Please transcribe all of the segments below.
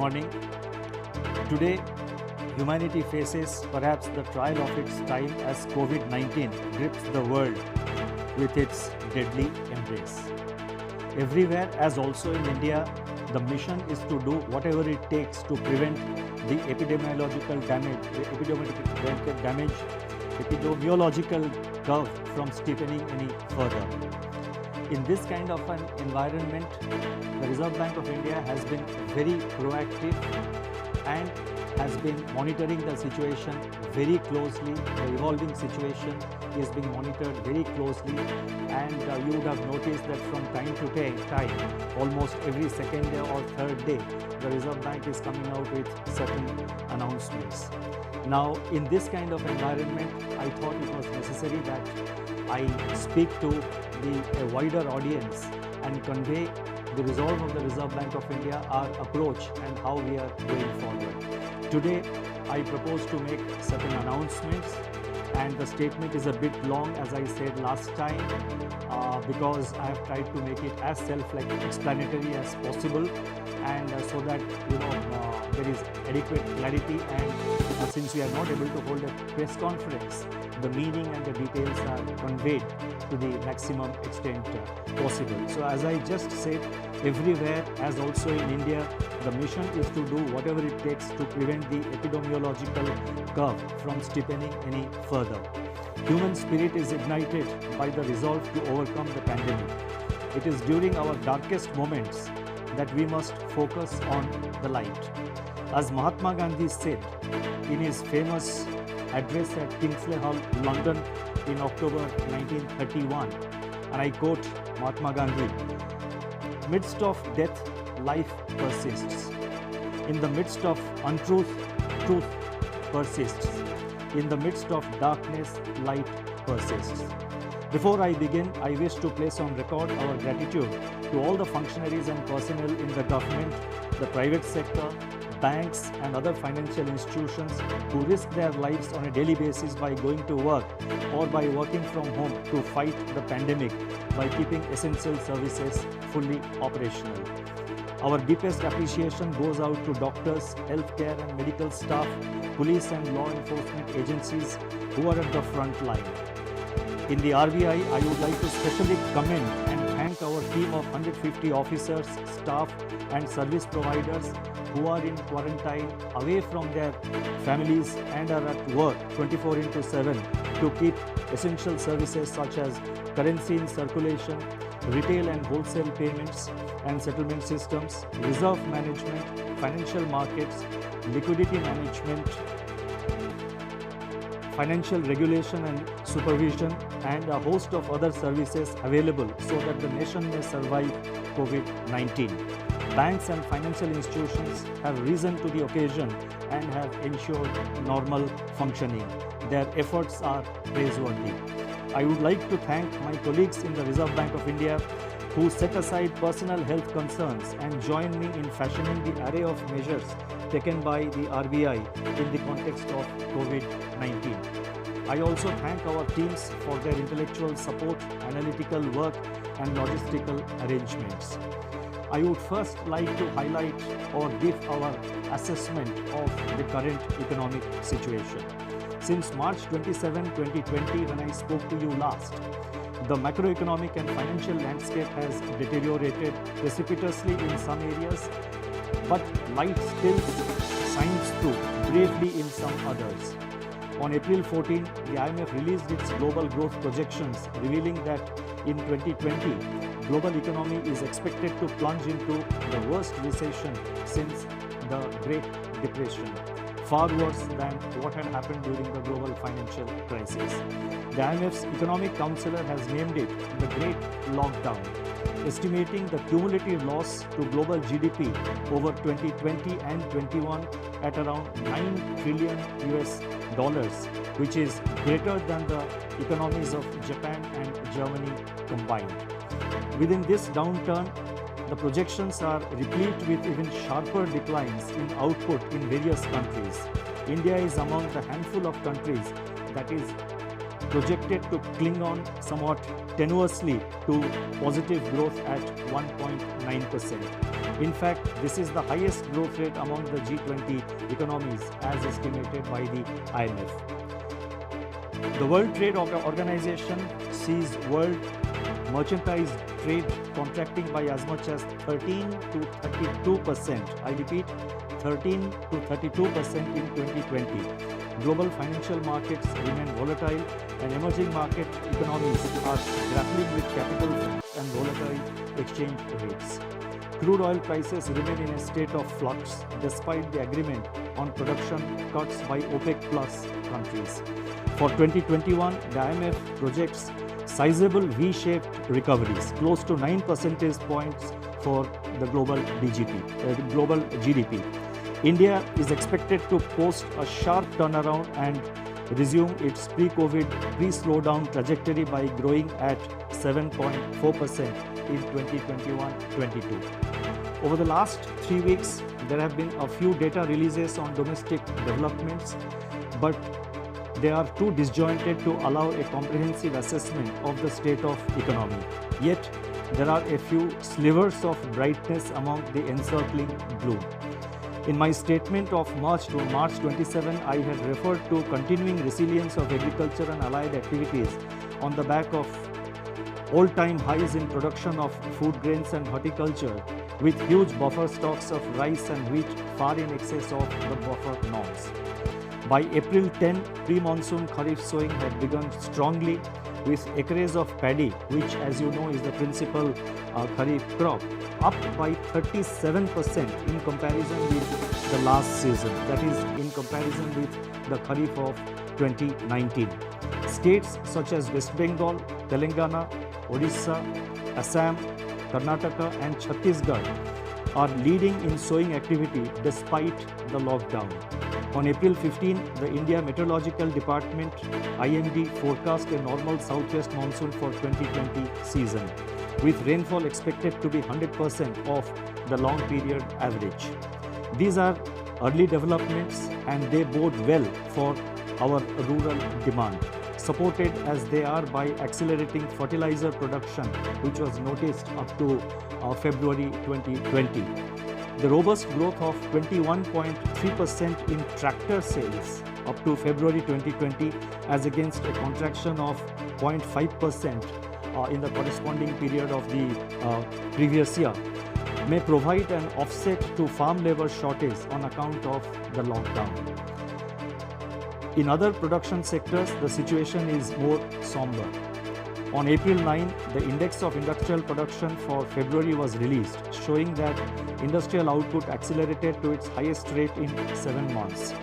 morning. Today, humanity faces perhaps the trial of its time as COVID-19 grips the world with its deadly embrace. Everywhere, as also in India, the mission is to do whatever it takes to prevent the epidemiological curve from steepening any further. In this kind of an environment, the Reserve Bank of India has been very proactive and has been monitoring the situation very closely. The evolving situation is being monitored very closely, and you would have noticed that from time to time, almost every second day or third day, the Reserve Bank is coming out with certain announcements. Now, in this kind of environment, I thought it was necessary that I speak to a wider audience and convey the resolve of the Reserve Bank of India, our approach and how we are going forward. Today, I propose to make certain announcements, and the statement is a bit long, as I said last time, because I have tried to make it as self-explanatory as possible, and so that there is adequate clarity, and since we are not able to hold a press conference, the meaning and the details are conveyed to the maximum extent possible. So as I just said, everywhere, as also in India, the mission is to do whatever it takes to prevent the epidemiological curve from steepening any further. Human spirit is ignited by the resolve to overcome the pandemic. It is during our darkest moments that we must focus on the light. As Mahatma Gandhi said in his famous address at Kingsley Hall, London in October 1931, and I quote Mahatma Gandhi, "Midst of death, life persists. In the midst of untruth, truth persists. In the midst of darkness, light persists." Before I begin, I wish to place on record our gratitude to all the functionaries and personnel in the government, the private sector, banks and other financial institutions who risk their lives on a daily basis by going to work or by working from home to fight the pandemic by keeping essential services fully operational. Our deepest appreciation goes out to doctors, healthcare and medical staff, police and law enforcement agencies who are at the front line. In the RBI, I would like to specially commend and thank our team of 150 officers, staff and service providers who are in quarantine away from their families and are at work 24/7 to keep essential services such as currency in circulation, retail and wholesale payments and settlement systems, reserve management, financial markets, liquidity management, financial regulation and supervision, and a host of other services available so that the nation may survive COVID-19. Banks and financial institutions have risen to the occasion and have ensured normal functioning. Their efforts are praiseworthy. I would like to thank my colleagues in the Reserve Bank of India who set aside personal health concerns and join me in fashioning the array of measures taken by the RBI in the context of COVID-19. I also thank our teams for their intellectual support, analytical work and logistical arrangements. I would first like to highlight or give our assessment of the current economic situation. Since March 27, 2020, when I spoke to you last, the macroeconomic and financial landscape has deteriorated precipitously in some areas, but light still shines through bravely in some others. On April 14, the IMF released its global growth projections, revealing that in 2020, global economy is expected to plunge into the worst recession since the Great Depression, far worse than what had happened during the global financial crisis. The IMF's economic counselor has named it the Great Lockdown, estimating the cumulative loss to global GDP over 2020 and 21 at around $9 trillion, which is greater than the economies of Japan and Germany combined. Within this downturn, the projections are replete with even sharper declines in output in various countries. India is among the handful of countries that is projected to cling on somewhat tenuously to positive growth at 1.9%. In fact, this is the highest growth rate among the G20 economies as estimated by the IMF. The World Trade Organization sees world merchandise trade contracting by as much as 13 to 32%. I repeat, 13 to 32% in 2020. Global financial markets remain volatile and emerging market economies are grappling with capital and volatile exchange rates. Crude oil prices remain in a state of flux despite the agreement on production cuts by OPEC Plus countries. For 2021, the IMF projects sizable V-shaped recoveries, close to 9 percentage points for the global GDP. India is expected to post a sharp turnaround and resume its pre-COVID, pre-slowdown trajectory by growing at 7.4% in 2021-22. Over the last 3 weeks, there have been a few data releases on domestic developments, but they are too disjointed to allow a comprehensive assessment of the state of economy. Yet, there are a few slivers of brightness among the encircling gloom. In my statement of March 27, I had referred to continuing resilience of agriculture and allied activities on the back of all-time highs in production of food grains and horticulture, with huge buffer stocks of rice and wheat far in excess of the buffer norms. By April 10, pre-monsoon Kharif sowing had begun strongly, with acres of paddy, which as you know is the principal Kharif crop, up by 37% in comparison with the last season, that is in comparison with the Kharif of 2019. States such as West Bengal, Telangana, Odisha, Assam, Karnataka and Chhattisgarh are leading in sowing activity despite the lockdown. On April 15, the India Meteorological Department IMD forecast a normal southwest monsoon for 2020 season, with rainfall expected to be 100% of the long period average. These are early developments and they bode well for our rural demand, supported as they are by accelerating fertilizer production, which was noticed up to February 2020. The robust growth of 21.3% in tractor sales up to February 2020 as against a contraction of 0.5% in the corresponding period of the previous year may provide an offset to farm labor shortage on account of the lockdown. In other production sectors, the situation is more somber. On April 9, the Index of Industrial Production for February was released, showing that industrial output accelerated to its highest rate in 7 months.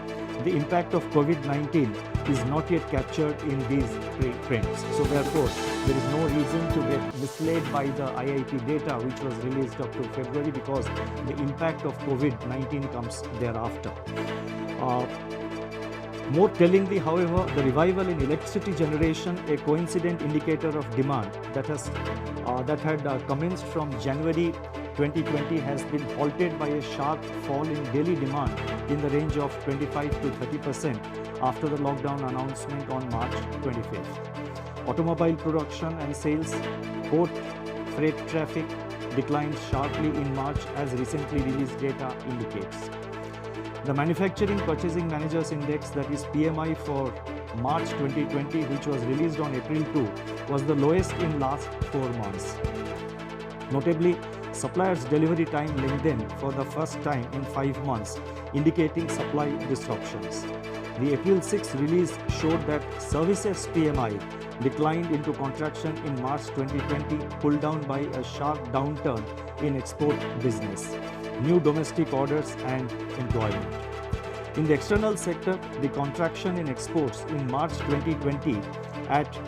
The impact of COVID-19 is not yet captured in these trends. So therefore, there is no reason to get misled by the IIP data which was released up to February, because the impact of COVID-19 comes thereafter. More tellingly, however, the revival in electricity generation, a coincident indicator of demand that had commenced from January 2020, has been halted by a sharp fall in daily demand in the range of 25 to 30% after the lockdown announcement on March 25th. Automobile production and sales, port freight traffic declined sharply in March, as recently released data indicates. The Manufacturing Purchasing Managers Index, that is PMI, for March 2020, which was released on April 2, was the lowest in last 4 months. Notably, suppliers' delivery time lengthened for the first time in 5 months, indicating supply disruptions. The April 6 release showed that services PMI declined into contraction in March 2020, pulled down by a sharp downturn in export business, new domestic orders and employment. In the external sector, the contraction in exports in March 2020 at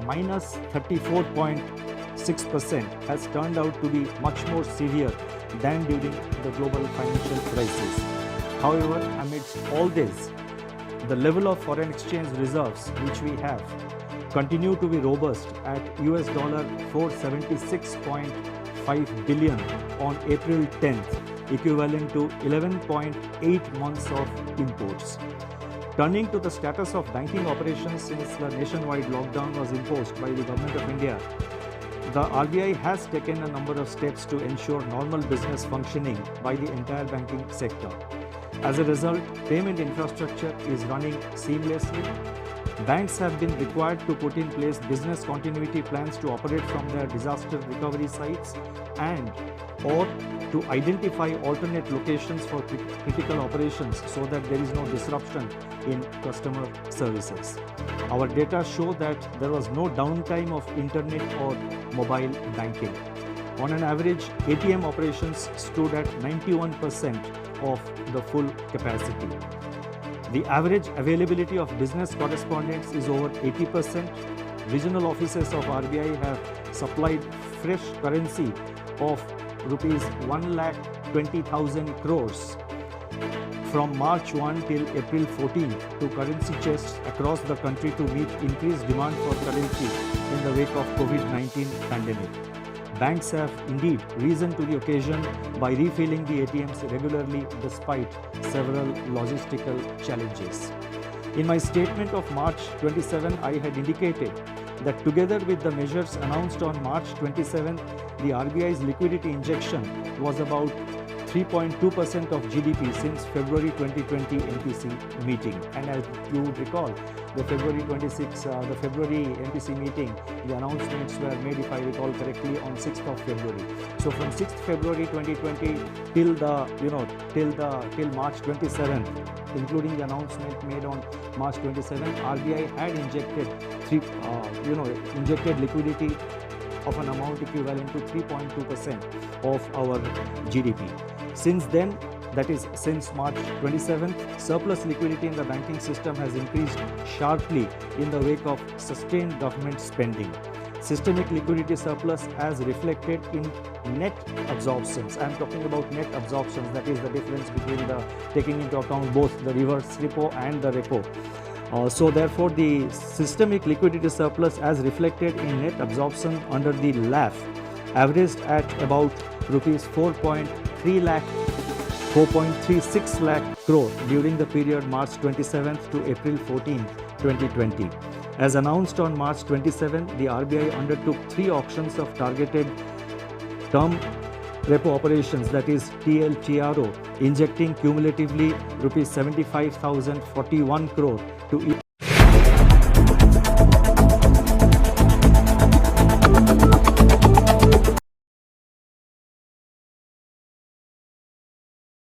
minus 34.6% has turned out to be much more severe than during the global financial crisis. However, amidst all this, the level of foreign exchange reserves which we have continue to be robust at US dollar $476.5 billion on April 10th, equivalent to 11.8 months of imports. Turning to the status of banking operations since the nationwide lockdown was imposed by the Government of India, the RBI has taken a number of steps to ensure normal business functioning by the entire banking sector. As a result, payment infrastructure is running seamlessly. Banks have been required to put in place business continuity plans to operate from their disaster recovery sites and or to identify alternate locations for critical operations so that there is no disruption in customer services. Our data show that there was no downtime of internet or mobile banking. On an average, ATM operations stood at 91% of the full capacity. The average availability of business correspondents is over 80%. Regional offices of RBI have supplied fresh currency of rupees 1,20,000 crores from March 1 till April 14 to currency chests across the country to meet increased demand for currency in the wake of COVID-19 pandemic. Banks have indeed risen to the occasion by refilling the ATMs regularly despite several logistical challenges. In my statement of March 27, I had indicated that together with the measures announced on March 27, the RBI's liquidity injection was about 3.2% of GDP since February 2020 MPC meeting. And as you would recall, the February MPC meeting, the announcements were made, if I recall correctly, on 6th of February. So from 6th February 2020 till March 27th, including the announcement made on March 27th, RBI had injected liquidity of an amount equivalent to 3.2% of our GDP. Since then, that is since March 27th, surplus liquidity in the banking system has increased sharply in the wake of sustained government spending. Systemic liquidity surplus as reflected in net absorptions. I am talking about net absorptions, that is the difference between taking into account both the reverse repo and the repo. So therefore, the systemic liquidity surplus as reflected in net absorption under the LAF averaged at about rupees 4.36 lakh crore during the period March 27th to April 14, 2020. As announced on March 27, the RBI undertook 3 auctions of targeted term repo operations, that is TLTRO, injecting cumulatively rupees 75,041 crore to each